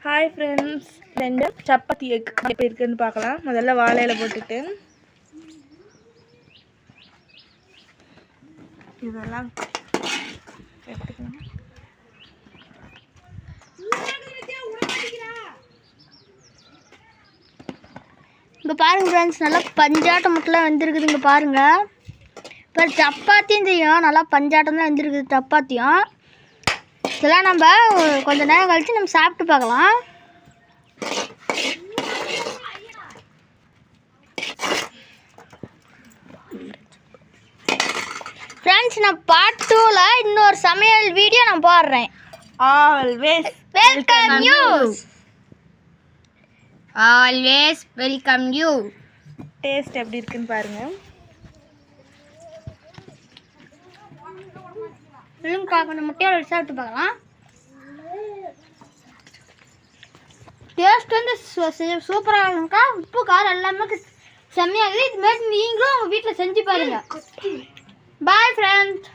Hi friends, ரெண்டு chapati egg எப்படி இருக்குன்னு பார்க்கலாம். முதல்ல வாழையில போட்டுட்டு இதெல்லாம் எடுத்துக்கலாம். இங்கே பாருங்க ஃப்ரெண்ட்ஸ், நல்லா பஞ்சாட்டம் மட்டும் வந்துருக்குது. இங்கே பாருங்க, இப்போ சப்பாத்தியும் தெரியும், நல்லா பஞ்சாட்டம் தான் வந்துருக்குது சப்பாத்தியும். இதெல்லாம் நம்ம கொஞ்சம் நேரம் கழித்து நம்ம சாப்பிட்டு பார்க்கலாம். ஃப்ரெண்ட்ஸ், நான் பார்ட் 2ல இன்னொரு சமையல் வீடியோ நான் போடுறேன். Always welcome you. Always welcome you. Taste எப்படி இருக்குன்னு பாருங்க. கொஞ்சம் முட்டையோட சாப்பிட்டு பார்க்கலாம். டேஸ்ட் வந்து சூப்பராக இருக்குங்கக்கா. உப்பு காரம் எல்லாமே செம்மையாகுது. இதுமாரி நீங்களும் உங்கள் வீட்டில் செஞ்சு பாருங்க. Bye friends.